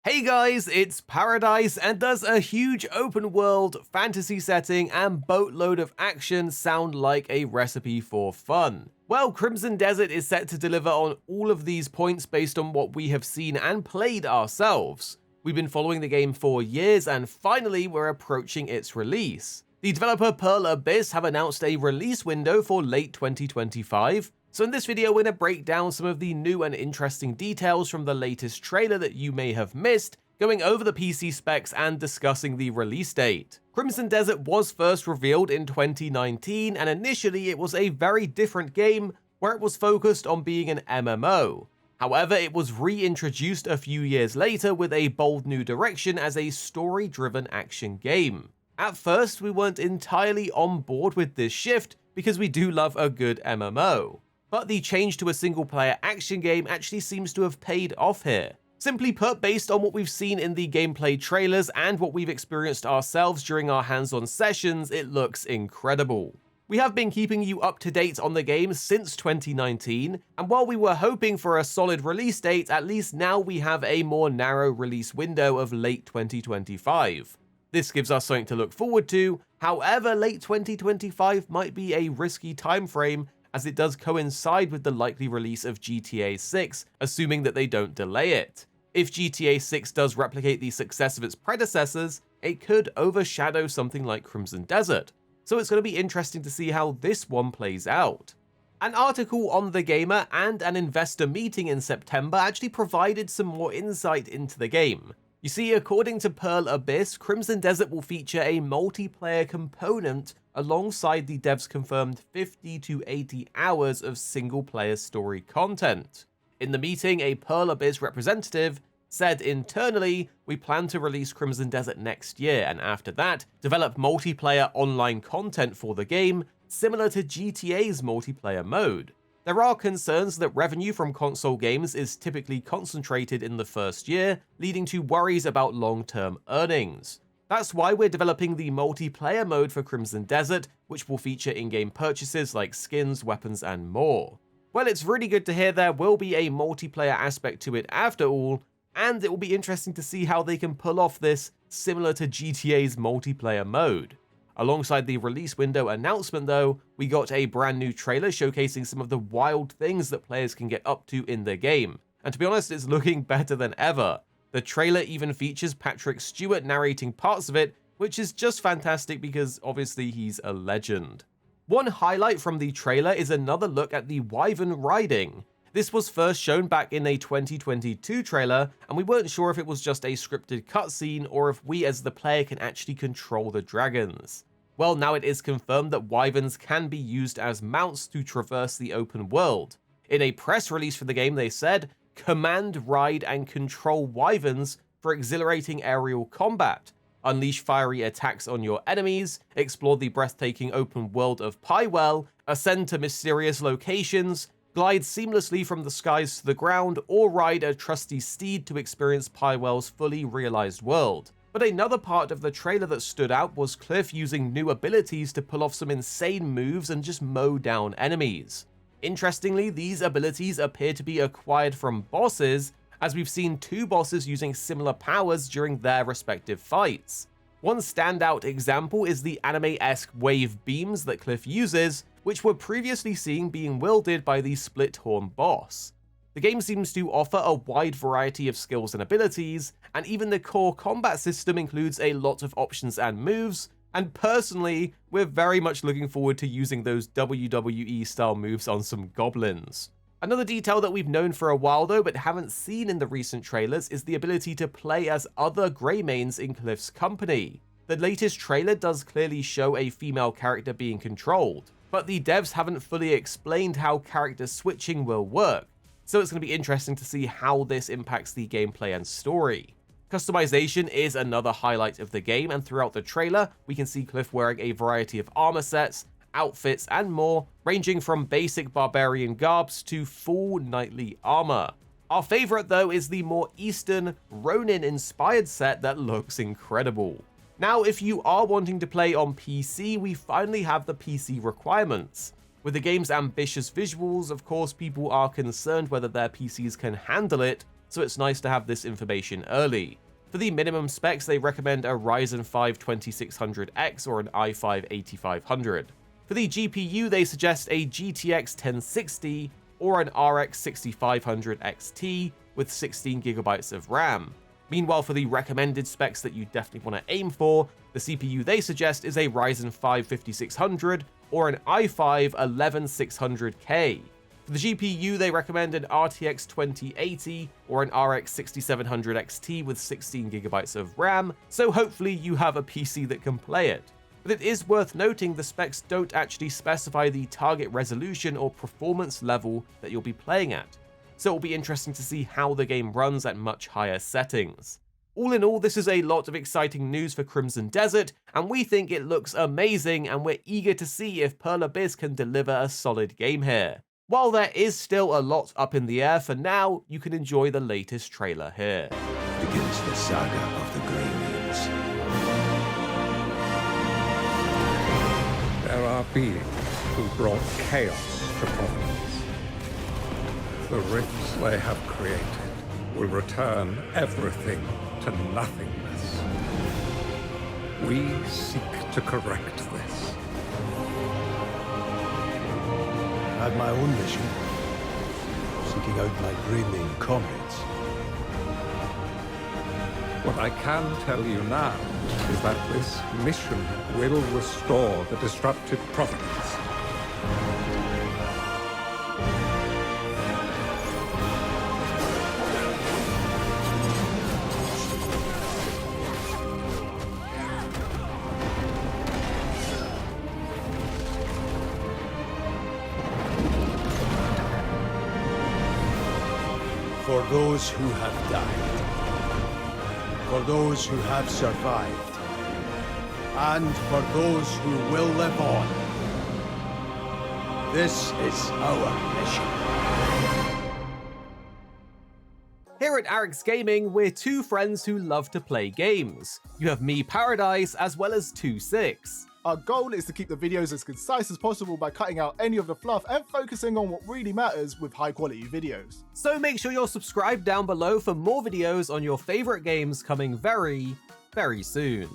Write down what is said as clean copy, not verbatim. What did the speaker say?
Hey guys, it's Paradise, and does a huge open world, fantasy setting, and boatload of action sound like a recipe for fun? Well, Crimson Desert is set to deliver on all of these points based on what we have seen and played ourselves. We've been following the game for years, and finally we're approaching its release. The developer Pearl Abyss have announced a release window for late 2025, so in this video we're going to break down some of the new and interesting details from the latest trailer that you may have missed, going over the PC specs and discussing the release date. Crimson Desert was first revealed in 2019, and initially it was a very different game where it was focused on being an MMO. However, it was reintroduced a few years later with a bold new direction as a story-driven action game. At first, we weren't entirely on board with this shift because we do love a good MMO. But the change to a single-player action game actually seems to have paid off here. Simply put, based on what we've seen in the gameplay trailers and what we've experienced ourselves during our hands-on sessions, it looks incredible. We have been keeping you up to date on the game since 2019, and while we were hoping for a solid release date, at least now we have a more narrow release window of late 2025. This gives us something to look forward to. However, late 2025 might be a risky timeframe, as it does coincide with the likely release of GTA 6, assuming that they don't delay it. If GTA 6 does replicate the success of its predecessors, it could overshadow something like Crimson Desert, so it's going to be interesting to see how this one plays out. An article on The Gamer and an investor meeting in September actually provided some more insight into the game. You see, according to Pearl Abyss, Crimson Desert will feature a multiplayer component alongside the devs' confirmed 50 to 80 hours of single-player story content. In the meeting, a Pearl Abyss representative said internally, "We plan to release Crimson Desert next year, and after that, develop multiplayer online content for the game, similar to GTA's multiplayer mode. There are concerns that revenue from console games is typically concentrated in the first year, leading to worries about long-term earnings. That's why we're developing the multiplayer mode for Crimson Desert, which will feature in-game purchases like skins, weapons, and more." Well, it's really good to hear there will be a multiplayer aspect to it after all, and it will be interesting to see how they can pull off this similar to GTA's multiplayer mode. Alongside the release window announcement though, we got a brand new trailer showcasing some of the wild things that players can get up to in the game, and to be honest, it's looking better than ever. The trailer even features Patrick Stewart narrating parts of it, which is just fantastic because obviously he's a legend. One highlight from the trailer is another look at the Wyvern riding. This was first shown back in a 2022 trailer, and we weren't sure if it was just a scripted cutscene or if we as the player can actually control the dragons. Well, now it is confirmed that Wyverns can be used as mounts to traverse the open world. In a press release for the game, they said, "Command, ride, and control Wyverns for exhilarating aerial combat. Unleash fiery attacks on your enemies, explore the breathtaking open world of Pywell, ascend to mysterious locations, glide seamlessly from the skies to the ground, or ride a trusty steed to experience Pywell's fully realized world." But another part of the trailer that stood out was Cliff using new abilities to pull off some insane moves and just mow down enemies. Interestingly, these abilities appear to be acquired from bosses, as we've seen two bosses using similar powers during their respective fights. One standout example is the anime-esque wave beams that Cliff uses, which were previously seen being wielded by the Split Horn boss. The game seems to offer a wide variety of skills and abilities, and even the core combat system includes a lot of options and moves, and personally, we're very much looking forward to using those WWE-style moves on some goblins. Another detail that we've known for a while though, but haven't seen in the recent trailers, is the ability to play as other Greymanes in Cliff's company. The latest trailer does clearly show a female character being controlled, but the devs haven't fully explained how character switching will work, so it's going to be interesting to see how this impacts the gameplay and story. Customization is another highlight of the game, and throughout the trailer, we can see Cliff wearing a variety of armor sets, outfits, and more, ranging from basic barbarian garbs to full knightly armor. Our favorite though is the more Eastern, Ronin-inspired set that looks incredible. Now, if you are wanting to play on PC, we finally have the PC requirements. With the game's ambitious visuals, of course, people are concerned whether their PCs can handle it, so it's nice to have this information early. For the minimum specs, they recommend a Ryzen 5 2600X or an i5 8500. For the GPU, they suggest a GTX 1060 or an RX 6500 XT with 16GB of RAM. Meanwhile, for the recommended specs that you definitely want to aim for, the CPU they suggest is a Ryzen 5 5600 or an i5 11600K. For the GPU, they recommend an RTX 2080 or an RX 6700 XT with 16GB of RAM, so hopefully you have a PC that can play it. But it is worth noting the specs don't actually specify the target resolution or performance level that you'll be playing at, so it'll be interesting to see how the game runs at much higher settings. All in all, this is a lot of exciting news for Crimson Desert, and we think it looks amazing, and we're eager to see if Pearl Abyss can deliver a solid game here. While there is still a lot up in the air for now, you can enjoy the latest trailer here. Begins the saga of the Greybeards. There are beings who brought chaos to Providence. The rifts they have created will return everything to nothingness. We seek to correct this. I had my own mission, seeking out my Greybeard comrades. What I can tell you now is that this mission will restore the disrupted Providence. For those who have died, for those who have survived, and for those who will live on, this is our mission. Here at Arix Gaming, we're two friends who love to play games. You have me, Paradise, as well as 26. Our goal is to keep the videos as concise as possible by cutting out any of the fluff and focusing on what really matters with high quality videos. So make sure you're subscribed down below for more videos on your favorite games coming very, very soon.